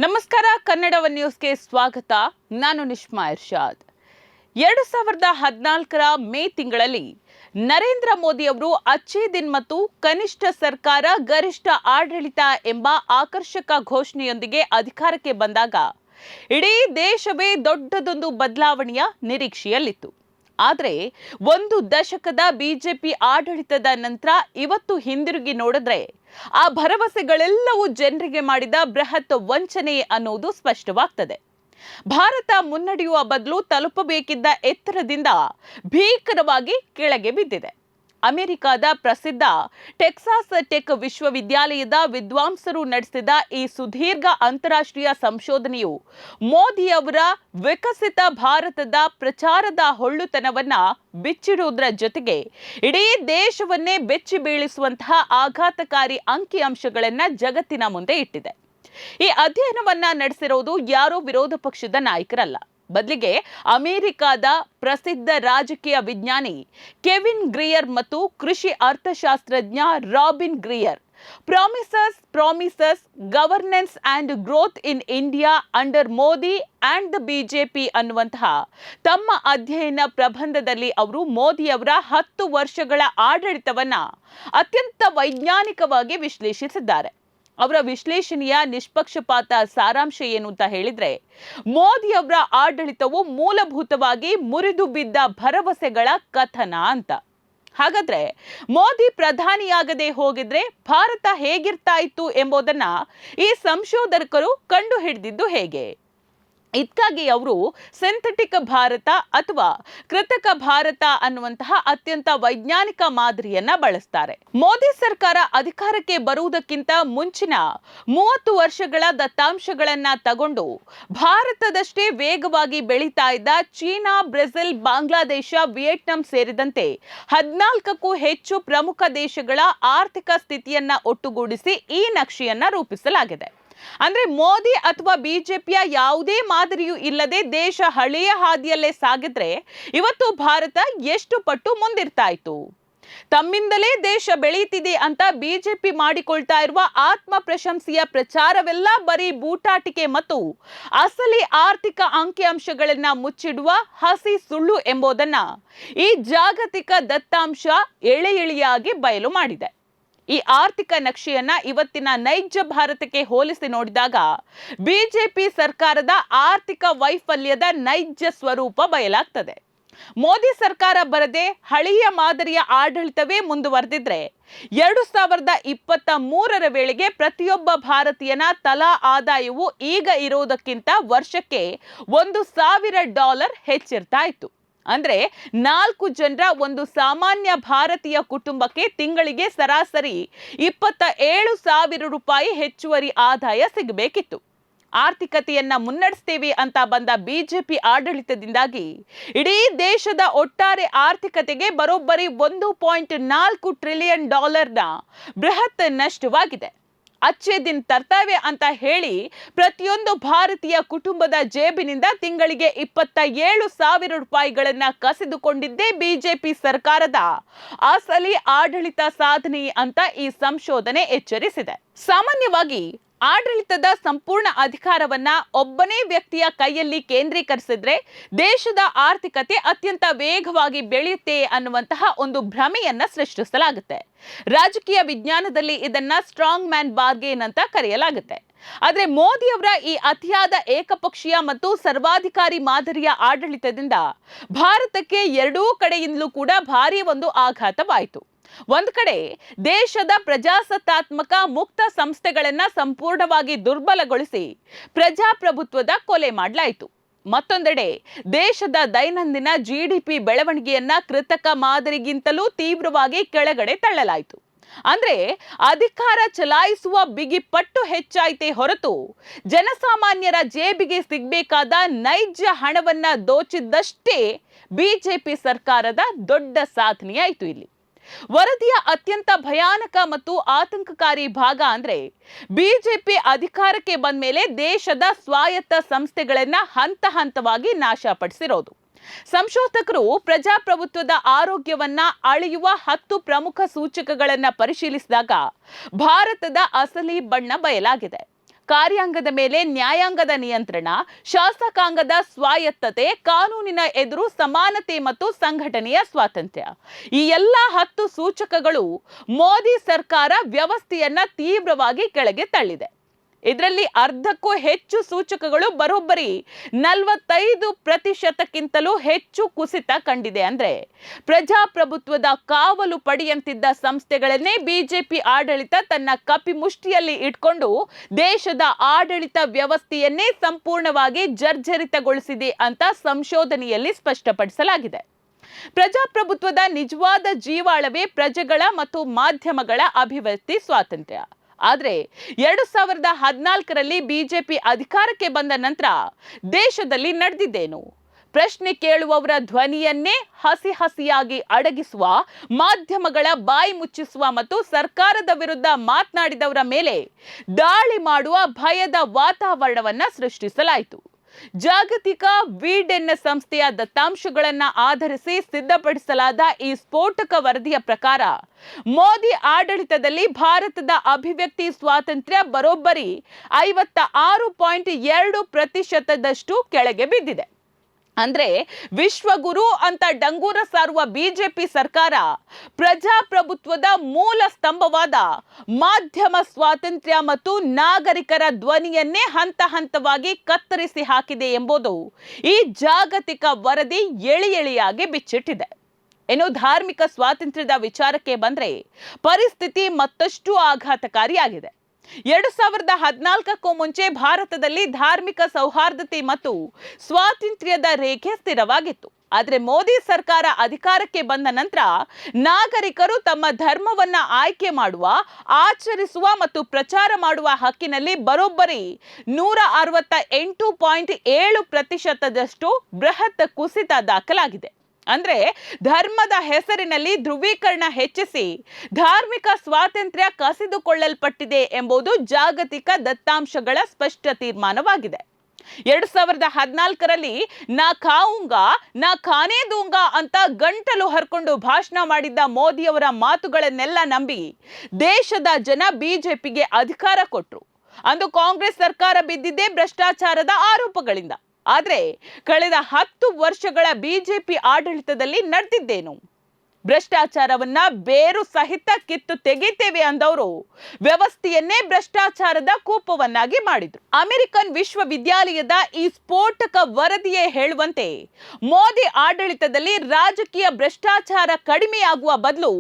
ನಮಸ್ಕಾರ. ಕನ್ನಡ ಒನ್ ನ್ಯೂಸ್ಗೆ ಸ್ವಾಗತ. ನಾನು ನಿಶ್ಮಾ ಇರ್ಷಾದ್. 2014ರ ಮೇ ತಿಂಗಳಲ್ಲಿ ನರೇಂದ್ರ ಮೋದಿ ಅವರು ಅಚ್ಚೇ ದಿನ್ ಮತ್ತು ಕನಿಷ್ಠ ಸರ್ಕಾರ ಗರಿಷ್ಠ ಆಡಳಿತ ಎಂಬ ಆಕರ್ಷಕ ಘೋಷಣೆಯೊಂದಿಗೆ ಅಧಿಕಾರಕ್ಕೆ ಬಂದಾಗ ಇಡೀ ದೇಶವೇ ದೊಡ್ಡದೊಂದು ಬದಲಾವಣೆಯ ನಿರೀಕ್ಷೆಯಲ್ಲಿತ್ತು. ಆದರೆ ಒಂದು ದಶಕದ ಬಿಜೆಪಿ ಆಡಳಿತದ ನಂತರ ಇವತ್ತು ಹಿಂದಿರುಗಿ ನೋಡಿದ್ರೆ ಆ ಭರವಸೆಗಳೆಲ್ಲವೂ ಜನರಿಗೆ ಮಾಡಿದ ಬೃಹತ್ ವಂಚನೆ ಅನ್ನೋದು ಸ್ಪಷ್ಟವಾಗ್ತದೆ. ಭಾರತ ಮುನ್ನಡೆಯುವ ಬದಲು ತಲುಪಬೇಕಿದ್ದ ಎತ್ತರದಿಂದ ಭೀಕರವಾಗಿ ಕೆಳಗೆ ಬಿದ್ದಿದೆ. ಅಮೆರಿಕದ ಪ್ರಸಿದ್ಧ ಟೆಕ್ಸಾಸ್ ಟೆಕ್ ವಿಶ್ವವಿದ್ಯಾಲಯದ ವಿದ್ವಾಂಸರು ನಡೆಸಿದ ಈ ಸುದೀರ್ಘ ಅಂತಾರಾಷ್ಟ್ರೀಯ ಸಂಶೋಧನೆಯು ಮೋದಿಯವರ ವಿಕಸಿತ ಭಾರತದ ಪ್ರಚಾರದ ಹೊಳ್ಳುತನವನ್ನ ಬಿಚ್ಚಿಡುವುದರ ಜೊತೆಗೆ ಇಡೀ ದೇಶವನ್ನೇ ಬೆಚ್ಚಿ ಬೀಳಿಸುವಂತಹ ಆಘಾತಕಾರಿ ಅಂಕಿಅಂಶಗಳನ್ನ ಜಗತ್ತಿನ ಮುಂದೆ ಇಟ್ಟಿದೆ. ಈ ಅಧ್ಯಯನವನ್ನ ನಡೆಸಿರುವುದು ಯಾರೋ ವಿರೋಧ ಪಕ್ಷದ ನಾಯಕರಲ್ಲ, ಬದಲಿಗೆ ಅಮೆರಿಕದ ಪ್ರಸಿದ್ಧ ರಾಜಕೀಯ ವಿಜ್ಞಾನಿ ಕೆವಿನ್ ಗ್ರಿಯರ್ ಮತ್ತು ಕೃಷಿ ಅರ್ಥಶಾಸ್ತ್ರಜ್ಞ Robin Grier. Promises governance and growth in India under Modi and the BJP ಅನ್ನುವಂತಹ ತಮ್ಮ ಅಧ್ಯಯನ ಪ್ರಬಂಧದಲ್ಲಿ ಅವರು ಮೋದಿಯವರ 10 ವರ್ಷಗಳ ಆಡಳಿತವನ್ನ ಅತ್ಯಂತ ವೈಜ್ಞಾನಿಕವಾಗಿ ವಿಶ್ಲೇಷಿಸಿದ್ದಾರೆ. ಅವರ ವಿಶ್ಲೇಷಣೆಯ ನಿಷ್ಪಕ್ಷಪಾತ ಸಾರಾಂಶ ಏನು ಅಂತ ಹೇಳಿದ್ರೆ, ಮೋದಿ ಅವರ ಆಡಳಿತವು ಮೂಲಭೂತವಾಗಿ ಮುರಿದು ಬಿದ್ದ ಭರವಸೆಗಳ ಕಥನ ಅಂತ. ಹಾಗಾದ್ರೆ ಮೋದಿ ಪ್ರಧಾನಿಯಾಗದೆ ಹೋಗಿದ್ರೆ ಭಾರತ ಹೇಗಿರ್ತಾ ಇತ್ತು ಎಂಬುದನ್ನ ಈ ಸಂಶೋಧಕರು ಕಂಡು ಹಿಡಿದಿದ್ದು ಹೇಗೆ? ಇದಕ್ಕಾಗಿ ಅವರು ಸಿಂಥೆಟಿಕ್ ಭಾರತ ಅಥವಾ ಕೃತಕ ಭಾರತ ಅನ್ನುವಂತಹ ಅತ್ಯಂತ ವೈಜ್ಞಾನಿಕ ಮಾದರಿಯನ್ನ ಬಳಸ್ತಾರೆ. ಮೋದಿ ಸರ್ಕಾರ ಅಧಿಕಾರಕ್ಕೆ ಬರುವುದಕ್ಕಿಂತ ಮುಂಚಿನ 30 ವರ್ಷಗಳ ದತ್ತಾಂಶಗಳನ್ನ ತಗೊಂಡು ಭಾರತದಷ್ಟೇ ವೇಗವಾಗಿ ಬೆಳೀತಾ ಇದ್ದ ಚೀನಾ, ಬ್ರೆಜಿಲ್, ಬಾಂಗ್ಲಾದೇಶ, ವಿಯೆಟ್ನಾಂ ಸೇರಿದಂತೆ 14ಕ್ಕೂ ಹೆಚ್ಚು ಪ್ರಮುಖ ದೇಶಗಳ ಆರ್ಥಿಕ ಸ್ಥಿತಿಯನ್ನ ಒಟ್ಟುಗೂಡಿಸಿ ಈ ನಕ್ಷೆಯನ್ನ ರೂಪಿಸಲಾಗಿದೆ. ಅಂದ್ರೆ ಮೋದಿ ಅಥವಾ ಬಿಜೆಪಿಯ ಯಾವುದೇ ಮಾದರಿಯೂ ಇಲ್ಲದೆ ದೇಶ ಹಳೆಯ ಹಾದಿಯಲ್ಲೇ ಸಾಗಿದ್ರೆ ಇವತ್ತು ಭಾರತ ಎಷ್ಟು ಪಟ್ಟು ಮುಂದಿರ್ತಾ ಇತ್ತು. ತಮ್ಮಿಂದಲೇ ದೇಶ ಬೆಳೀತಿದೆ ಅಂತ ಬಿಜೆಪಿ ಮಾಡಿಕೊಳ್ತಾ ಇರುವ ಆತ್ಮ ಪ್ರಶಂಸೆಯ ಪ್ರಚಾರವೆಲ್ಲ ಬರೀ ಬೂಟಾಟಿಕೆ ಮತ್ತು ಅಸಲಿ ಆರ್ಥಿಕ ಅಂಕಿಅಂಶಗಳನ್ನ ಮುಚ್ಚಿಡುವ ಹಸಿ ಸುಳ್ಳು ಎಂಬುದನ್ನ ಈ ಜಾಗತಿಕ ದತ್ತಾಂಶ ಎಳೆಯಾಗಿ ಬಯಲು ಮಾಡಿದೆ. ಈ ಆರ್ಥಿಕ ನಕ್ಷೆಯನ್ನ ಇವತ್ತಿನ ನೈಜ ಭಾರತಕ್ಕೆ ಹೋಲಿಸಿ ನೋಡಿದಾಗ ಬಿಜೆಪಿ ಸರ್ಕಾರದ ಆರ್ಥಿಕ ವೈಫಲ್ಯದ ನೈಜ ಸ್ವರೂಪ ಬಯಲಾಗ್ತದೆ. ಮೋದಿ ಸರ್ಕಾರ ಬರದೆ ಹಳೆಯ ಮಾದರಿಯ ಆಡಳಿತವೇ ಮುಂದುವರೆದಿದ್ರೆ 2023ರ ವೇಳೆಗೆ ಪ್ರತಿಯೊಬ್ಬ ಭಾರತೀಯನ ತಲಾ ಆದಾಯವು ಈಗ ಇರೋದಕ್ಕಿಂತ ವರ್ಷಕ್ಕೆ $1,000 ಹೆಚ್ಚಿರ್ತಾ ಇತ್ತು. ಅಂದ್ರೆ 4 ಜನರ ಒಂದು ಸಾಮಾನ್ಯ ಭಾರತೀಯ ಕುಟುಂಬಕ್ಕೆ ತಿಂಗಳಿಗೆ ಸರಾಸರಿ $27,000 ಹೆಚ್ಚುವರಿ ಆದಾಯ ಸಿಗಬೇಕಿತ್ತು. ಆರ್ಥಿಕತೆಯನ್ನ ಮುನ್ನಡೆಸ್ತೇವೆ ಅಂತ ಬಂದ ಬಿಜೆಪಿ ಆಡಳಿತದಿಂದಾಗಿ ಇಡೀ ದೇಶದ ಒಟ್ಟಾರೆ ಆರ್ಥಿಕತೆಗೆ ಬರೋಬ್ಬರಿ $1.4 ಟ್ರಿಲಿಯನ್ ಬೃಹತ್ ನಷ್ಟವಾಗಿದೆ. ಅಚ್ಚೇ ದಿನ್ ತರ್ತೇವೆ ಅಂತ ಹೇಳಿ ಪ್ರತಿಯೊಂದು ಭಾರತೀಯ ಕುಟುಂಬದ ಜೇಬಿನಿಂದ ತಿಂಗಳಿಗೆ $27,000 ಕಸಿದುಕೊಂಡಿದ್ದೇ ಬಿಜೆಪಿ ಸರ್ಕಾರದ ಅಸಲಿ ಆಡಳಿತ ಸಾಧನೆ ಅಂತ ಈ ಸಂಶೋಧನೆ ಎಚ್ಚರಿಸಿದೆ. ಸಾಮಾನ್ಯವಾಗಿ ಆಡಳಿತದ ಸಂಪೂರ್ಣ ಅಧಿಕಾರವನ್ನ ಒಬ್ಬನೇ ವ್ಯಕ್ತಿಯ ಕೈಯಲ್ಲಿ ಕೇಂದ್ರೀಕರಿಸಿದ್ರೆ ದೇಶದ ಆರ್ಥಿಕತೆ ಅತ್ಯಂತ ವೇಗವಾಗಿ ಬೆಳೆಯುತ್ತೆ ಅನ್ನುವಂತಹ ಒಂದು ಭ್ರಮೆಯನ್ನ ಸೃಷ್ಟಿಸಲಾಗುತ್ತೆ. ರಾಜಕೀಯ ವಿಜ್ಞಾನದಲ್ಲಿ ಇದನ್ನ ಸ್ಟ್ರಾಂಗ್ ಮ್ಯಾನ್ ಬಾರ್ಗೇನ್ ಅಂತ ಕರೆಯಲಾಗುತ್ತೆ. ಆದ್ರೆ ಮೋದಿಯವರ ಈ ಅತಿಯಾದ ಏಕಪಕ್ಷೀಯ ಮತ್ತು ಸರ್ವಾಧಿಕಾರಿ ಮಾದರಿಯ ಆಡಳಿತದಿಂದ ಭಾರತಕ್ಕೆ ಎರಡೂ ಕಡೆಯಿಂದಲೂ ಕೂಡ ಭಾರಿ ಒಂದು ಆಘಾತವಾಯಿತು. ಒಂದು ಕಡೆ ದೇಶದ ಪ್ರಜಾಸತ್ತಾತ್ಮಕ ಮುಕ್ತ ಸಂಸ್ಥೆಗಳನ್ನ ಸಂಪೂರ್ಣವಾಗಿ ದುರ್ಬಲಗೊಳಿಸಿ ಪ್ರಜಾಪ್ರಭುತ್ವದ ಕೊಲೆ ಮಾಡಲಾಯಿತು. ಮತ್ತೊಂದೆಡೆ ದೇಶದ ದೈನಂದಿನ ಜಿಡಿಪಿ ಬೆಳವಣಿಗೆಯನ್ನ ಕೃತಕ ಮಾದರಿಗಿಂತಲೂ ತೀವ್ರವಾಗಿ ಕೆಳಗಡೆ ತಳ್ಳಲಾಯಿತು. ಅಂದ್ರೆ ಅಧಿಕಾರ ಚಲಾಯಿಸುವ ಬಿಗಿ ಪಟ್ಟು ಹೆಚ್ಚಾಯಿತೇ ಹೊರತು ಜನಸಾಮಾನ್ಯರ ಜೇಬಿಗೆ ಸಿಗಬೇಕಾದ ನೈಜ ಹಣವನ್ನ ದೋಚಿದ್ದಷ್ಟೇ ಬಿಜೆಪಿ ಸರ್ಕಾರದ ದೊಡ್ಡ ಸಾಧನೆಯಾಯಿತು. ಇಲ್ಲಿ ವರದಿಯ ಅತ್ಯಂತ ಭಯಾನಕ ಮತ್ತು ಆತಂಕಕಾರಿ ಭಾಗ ಅಂದ್ರೆ ಬಿಜೆಪಿ ಅಧಿಕಾರಕ್ಕೆ ಬಂದ ಮೇಲೆ ದೇಶದ ಸ್ವಾಯತ್ತ ಸಂಸ್ಥೆಗಳನ್ನ ಹಂತ ಹಂತವಾಗಿ ನಾಶಪಡಿಸಿರೋದು. ಸಂಶೋಧಕರು ಪ್ರಜಾಪ್ರಭುತ್ವದ ಆರೋಗ್ಯವನ್ನ ಅಳೆಯುವ 10 ಪ್ರಮುಖ ಸೂಚಕಗಳನ್ನ ಪರಿಶೀಲಿಸಿದಾಗ ಭಾರತದ ಅಸಲಿ ಬಣ್ಣ ಬಯಲಾಗಿದೆ. ಕಾರ್ಯಾಂಗದ ಮೇಲೆ ನ್ಯಾಯಾಂಗದ ನಿಯಂತ್ರಣ, ಶಾಸಕಾಂಗದ ಸ್ವಾಯತ್ತತೆ, ಕಾನೂನಿನ ಎದುರು ಸಮಾನತೆ ಮತ್ತು ಸಂಘಟನೆಯ ಸ್ವಾತಂತ್ರ್ಯ. ಈ ಎಲ್ಲ 10 ಸೂಚಕಗಳು ಮೋದಿ ಸರ್ಕಾರ ವ್ಯವಸ್ಥೆಯನ್ನ ತೀವ್ರವಾಗಿ ಕೆಳಗೆ ತಳ್ಳಿದೆ. ಇದರಲ್ಲಿ ಅರ್ಧಕ್ಕೂ ಹೆಚ್ಚು ಸೂಚಕಗಳು ಬರೋಬ್ಬರಿ 45%ಕ್ಕಿಂತಲೂ ಹೆಚ್ಚು ಕುಸಿತ ಕಂಡಿದೆ. ಅಂದ್ರೆ ಪ್ರಜಾಪ್ರಭುತ್ವದ ಕಾವಲು ಪಡೆಯಂತಿದ್ದ ಸಂಸ್ಥೆಗಳನ್ನೇ ಬಿಜೆಪಿ ಆಡಳಿತ ತನ್ನ ಕಪಿಮುಷ್ಟಿಯಲ್ಲಿ ಇಟ್ಕೊಂಡು ದೇಶದ ಆಡಳಿತ ವ್ಯವಸ್ಥೆಯನ್ನೇ ಸಂಪೂರ್ಣವಾಗಿ ಜರ್ಜರಿತಗೊಳಿಸಿದೆ ಅಂತ ಸಂಶೋಧನೆಯಲ್ಲಿ ಸ್ಪಷ್ಟಪಡಿಸಲಾಗಿದೆ. ಪ್ರಜಾಪ್ರಭುತ್ವದ ನಿಜವಾದ ಜೀವಾಳವೇ ಪ್ರಜೆಗಳ ಮತ್ತು ಮಾಧ್ಯಮಗಳ ಅಭಿವ್ಯಕ್ತಿ ಸ್ವಾತಂತ್ರ್ಯ. ಆದರೆ 2014ರಲ್ಲಿ ಬಿಜೆಪಿ ಅಧಿಕಾರಕ್ಕೆ ಬಂದ ನಂತರ ದೇಶದಲ್ಲಿ ನಡೆದಿದ್ದೇನು? ಪ್ರಶ್ನೆ ಕೇಳುವವರ ಧ್ವನಿಯನ್ನೇ ಹಸಿಯಾಗಿ ಅಡಗಿಸುವ, ಮಾಧ್ಯಮಗಳ ಬಾಯಿ ಮುಚ್ಚಿಸುವ ಮತ್ತು ಸರ್ಕಾರದ ವಿರುದ್ಧ ಮಾತನಾಡಿದವರ ಮೇಲೆ ದಾಳಿ ಮಾಡುವ ಭಯದ ವಾತಾವರಣವನ್ನ ಸೃಷ್ಟಿಸಲಾಯಿತು. ಜಾಗತಿಕ ವಿಡೆನ್ ಸಂಸ್ಥೆಯ ದತ್ತಾಂಶಗಳನ್ನು ಆಧರಿಸಿ ಸಿದ್ಧಪಡಿಸಲಾದ ಈ ಸ್ಫೋಟಕ ವರದಿಯ ಪ್ರಕಾರ ಮೋದಿ ಆಡಳಿತದಲ್ಲಿ ಭಾರತದ ಅಭಿವ್ಯಕ್ತಿ ಸ್ವಾತಂತ್ರ್ಯ ಬರೋಬ್ಬರಿ 56.2% ಕೆಳಗೆ ಬಿದ್ದಿದೆ. ಅಂದ್ರೆ ವಿಶ್ವಗುರು ಅಂತ ಡಂಗೂರ ಸಾರುವ ಬಿಜೆಪಿ ಸರ್ಕಾರ ಪ್ರಜಾಪ್ರಭುತ್ವದ ಮೂಲ ಸ್ತಂಭವಾದ ಮಾಧ್ಯಮ ಸ್ವಾತಂತ್ರ್ಯ ಮತ್ತು ನಾಗರಿಕರ ಧ್ವನಿಯನ್ನೇ ಹಂತವಾಗಿ ಕತ್ತರಿಸಿ ಹಾಕಿದೆ ಎಂಬುದು ಈ ಜಾಗತಿಕ ವರದಿ ಎಳೆಯಾಗಿ ಬಿಚ್ಚಿಟ್ಟಿದೆ. ಇನ್ನು ಧಾರ್ಮಿಕ ಸ್ವಾತಂತ್ರ್ಯದ ವಿಚಾರಕ್ಕೆ ಬಂದ್ರೆ ಪರಿಸ್ಥಿತಿ ಮತ್ತಷ್ಟು ಆಘಾತಕಾರಿಯಾಗಿದೆ. 2014ಕ್ಕೂ ಮುಂಚೆ ಭಾರತದಲ್ಲಿ ಧಾರ್ಮಿಕ ಸೌಹಾರ್ದತೆ ಮತ್ತು ಸ್ವಾತಂತ್ರ್ಯದ ರೇಖೆ ಸ್ಥಿರವಾಗಿತ್ತು. ಆದರೆ ಮೋದಿ ಸರ್ಕಾರ ಅಧಿಕಾರಕ್ಕೆ ಬಂದ ನಂತರ ನಾಗರಿಕರು ತಮ್ಮ ಧರ್ಮವನ್ನ ಆಯ್ಕೆ ಮಾಡುವ, ಆಚರಿಸುವ ಮತ್ತು ಪ್ರಚಾರ ಮಾಡುವ ಹಕ್ಕಿನಲ್ಲಿ ಬರೋಬ್ಬರಿ 168.7% ಬೃಹತ್ ಕುಸಿತ ದಾಖಲಾಗಿದೆ. ಅಂದ್ರೆ ಧರ್ಮದ ಹೆಸರಿನಲ್ಲಿ ಧ್ರುವೀಕರಣ ಹೆಚ್ಚಿಸಿ ಧಾರ್ಮಿಕ ಸ್ವಾತಂತ್ರ್ಯ ಕಸಿದುಕೊಳ್ಳಲ್ಪಟ್ಟಿದೆ ಎಂಬುದು ಜಾಗತಿಕ ದತ್ತಾಂಶಗಳ ಸ್ಪಷ್ಟ ತೀರ್ಮಾನವಾಗಿದೆ. 2014ರಲ್ಲಿ ನಾ ಖಾऊंगा ನಾ ಖಾನೆ दूंगा ಅಂತ ಗಂಟಲು ಹರ್ಕೊಂಡು ಭಾಷಣ ಮಾಡಿದ್ದ ಮೋದಿಯವರ ಮಾತುಗಳನ್ನೆಲ್ಲ ನಂಬಿ ದೇಶದ ಜನ ಬಿಜೆಪಿಗೆ ಅಧಿಕಾರ ಕೊಟ್ರು. ಅಂದು ಕಾಂಗ್ರೆಸ್ ಸರ್ಕಾರ ಬಿದ್ದಿದ್ದೇ ಭ್ರಷ್ಟಾಚಾರದ ಆರೋಪಗಳಿಂದ. ಆದರೆ ಕಳೆದ 10 ವರ್ಷಗಳ ಬಿಜೆಪಿ ಆಡಳಿತದಲ್ಲಿ ನಡೆದಿದ್ದೇನು? ಭ್ರಷ್ಟಾಚಾರವನ್ನ ಬೇರು ಸಹಿತ ಕಿತ್ತು ತೆಗಿತೇವೆ ಅಂದವರು ವ್ಯವಸ್ಥೆಯನ್ನೇ ಭ್ರಷ್ಟಾಚಾರದ ಕೂಪವನ್ನಾಗಿ ಮಾಡಿದ್ರು. ಅಮೆರಿಕನ್ ವಿಶ್ವವಿದ್ಯಾಲಯದ ಈ ಸ್ಫೋಟಕ ವರದಿಯೇ ಹೇಳುವಂತೆ ಮೋದಿ ಆಡಳಿತದಲ್ಲಿ ರಾಜಕೀಯ ಭ್ರಷ್ಟಾಚಾರ ಕಡಿಮೆಯಾಗುವ ಬದಲು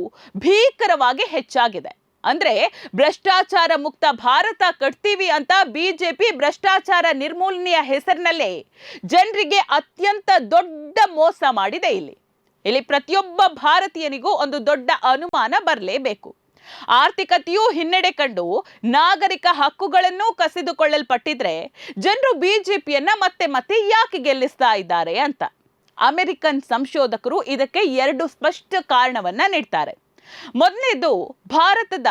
ಭೀಕರವಾಗಿ ಹೆಚ್ಚಾಗಿದೆ. ಅಂದ್ರೆ ಭ್ರಷ್ಟಾಚಾರ ಮುಕ್ತ ಭಾರತ ಕಟ್ತೀವಿ ಅಂತ ಬಿಜೆಪಿ ಭ್ರಷ್ಟಾಚಾರ ನಿರ್ಮೂಲನೆಯ ಹೆಸರಿನಲ್ಲೇ ಜನರಿಗೆ ಅತ್ಯಂತ ದೊಡ್ಡ ಮೋಸ ಮಾಡಿದೆ. ಇಲ್ಲಿ ಪ್ರತಿಯೊಬ್ಬ ಭಾರತೀಯನಿಗೂ ಒಂದು ದೊಡ್ಡ ಅನುಮಾನ ಬರಲೇಬೇಕು. ಆರ್ಥಿಕತೆಯೂ ಹಿನ್ನಡೆ ಕಂಡು ನಾಗರಿಕ ಹಕ್ಕುಗಳನ್ನು ಕಸಿದುಕೊಳ್ಳಲ್ಪಟ್ಟಿದ್ರೆ ಜನರು ಬಿಜೆಪಿಯನ್ನ ಮತ್ತೆ ಯಾಕೆ ಗೆಲ್ಲಿಸ್ತಾ ಇದ್ದಾರೆ ಅಂತ. ಅಮೆರಿಕನ್ ಸಂಶೋಧಕರು ಇದಕ್ಕೆ 2 ಸ್ಪಷ್ಟ ಕಾರಣವನ್ನ ನೀಡ್ತಾರೆ. ಮೊದಲನೇದು ಭಾರತದ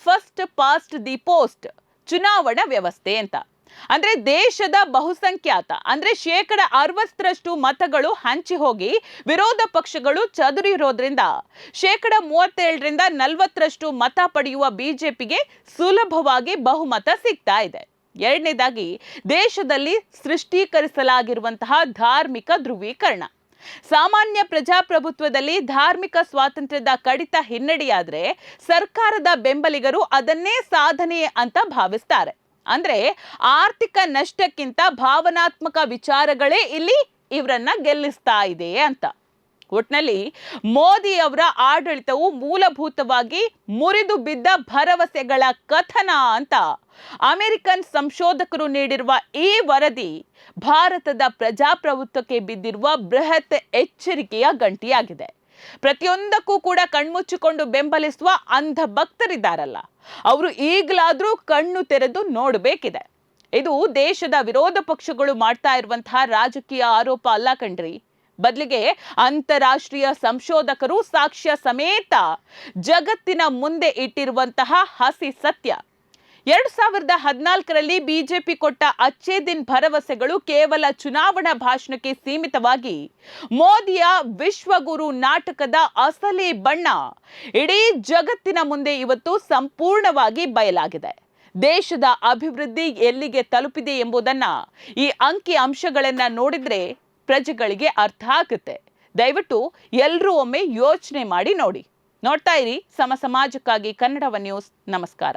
ಫಸ್ಟ್ ಪಾಸ್ಟ್ ದಿ ಪೋಸ್ಟ್ ಚುನಾವಣಾ ವ್ಯವಸ್ಥೆ ಅಂತ. ಅಂದ್ರೆ ದೇಶದ ಬಹುಸಂಖ್ಯಾತ ಅಂದ್ರೆ 60% ಮತಗಳು ಹಂಚಿ ಹೋಗಿ ವಿರೋಧ ಪಕ್ಷಗಳು ಚದುರಿರೋದ್ರಿಂದ 37ರಿಂದ 40% ಮತ ಪಡೆಯುವ ಬಿಜೆಪಿಗೆ ಸುಲಭವಾಗಿ ಬಹುಮತ ಸಿಗ್ತಾ ಇದೆ. ಎರಡನೇದಾಗಿ ದೇಶದಲ್ಲಿ ಸೃಷ್ಟೀಕರಿಸಲಾಗಿರುವಂತಹ ಧಾರ್ಮಿಕ ಧ್ರುವೀಕರಣ. ಸಾಮಾನ್ಯ ಪ್ರಜಾಪ್ರಭುತ್ವದಲ್ಲಿ ಧಾರ್ಮಿಕ ಸ್ವಾತಂತ್ರ್ಯದ ಕಡಿತ ಹಿನ್ನಡೆಯಾದ್ರೆ ಸರ್ಕಾರದ ಬೆಂಬಲಿಗರು ಅದನ್ನೇ ಸಾಧನೆ ಅಂತ ಭಾವಿಸ್ತಾರೆ. ಅಂದ್ರೆ ಆರ್ಥಿಕ ನಷ್ಟಕ್ಕಿಂತ ಭಾವನಾತ್ಮಕ ವಿಚಾರಗಳೇ ಇಲ್ಲಿ ಇವರನ್ನ ಗೆಲ್ಲಿಸ್ತಾ ಇದೆ ಅಂತ. ಒಟ್ನಲ್ಲಿ ಮೋದಿ ಅವರ ಆಡಳಿತವು ಮೂಲಭೂತವಾಗಿ ಮುರಿದು ಬಿದ್ದ ಭರವಸೆಗಳ ಕಥನ ಅಂತ ಅಮೆರಿಕನ್ ಸಂಶೋಧಕರು ನೀಡಿರುವ ಈ ವರದಿ ಭಾರತದ ಪ್ರಜಾಪ್ರಭುತ್ವಕ್ಕೆ ಬಿದ್ದಿರುವ ಬೃಹತ್ ಎಚ್ಚರಿಕೆಯ ಗಂಟಿಯಾಗಿದೆ. ಪ್ರತಿಯೊಂದಕ್ಕೂ ಕೂಡ ಕಣ್ಮುಚ್ಚಿಕೊಂಡು ಬೆಂಬಲಿಸುವ ಅಂಧ ಭಕ್ತರಿದ್ದಾರಲ್ಲ, ಅವರು ಈಗಲಾದ್ರೂ ಕಣ್ಣು ತೆರೆದು ನೋಡಬೇಕಿದೆ. ಇದು ದೇಶದ ವಿರೋಧ ಪಕ್ಷಗಳು ಮಾಡ್ತಾ ಇರುವಂತಹ ರಾಜಕೀಯ ಆರೋಪ ಅಲ್ಲ ಕಣ್ರಿ. ಬದಲಿಗೆ ಅಂತಾರಾಷ್ಟ್ರೀಯ ಸಂಶೋಧಕರು ಸಾಕ್ಷ್ಯ ಸಮೇತ ಜಗತ್ತಿನ ಮುಂದೆ ಇಟ್ಟಿರುವಂತಹ ಹಸಿ ಸತ್ಯ. 2014ರಲ್ಲಿ ಬಿಜೆಪಿ ಕೊಟ್ಟ ಅಚ್ಚೇ ದಿನ್ ಭರವಸೆಗಳು ಕೇವಲ ಚುನಾವಣಾ ಭಾಷಣಕ್ಕೆ ಸೀಮಿತವಾಗಿ ಮೋದಿಯ ವಿಶ್ವಗುರು ನಾಟಕದ ಅಸಲಿ ಬಣ್ಣ ಇಡೀ ಜಗತ್ತಿನ ಮುಂದೆ ಇವತ್ತು ಸಂಪೂರ್ಣವಾಗಿ ಬಯಲಾಗಿದೆ. ದೇಶದ ಅಭಿವೃದ್ಧಿ ಎಲ್ಲಿಗೆ ತಲುಪಿದೆ ಎಂಬುದನ್ನ ಈ ಅಂಕಿ ಅಂಶಗಳನ್ನ ನೋಡಿದ್ರೆ ಪ್ರಜೆಗಳಿಗೆ ಅರ್ಥ ಆಗುತ್ತೆ. ದಯವಿಟ್ಟು ಎಲ್ಲರೂ ಒಮ್ಮೆ ಯೋಚನೆ ಮಾಡಿ ನೋಡಿ. ನೋಡ್ತಾ ಇರಿ ಸಮ ಸಮಾಜಕ್ಕಾಗಿ ಕನ್ನಡ ನ್ಯೂಸ್. ನಮಸ್ಕಾರ.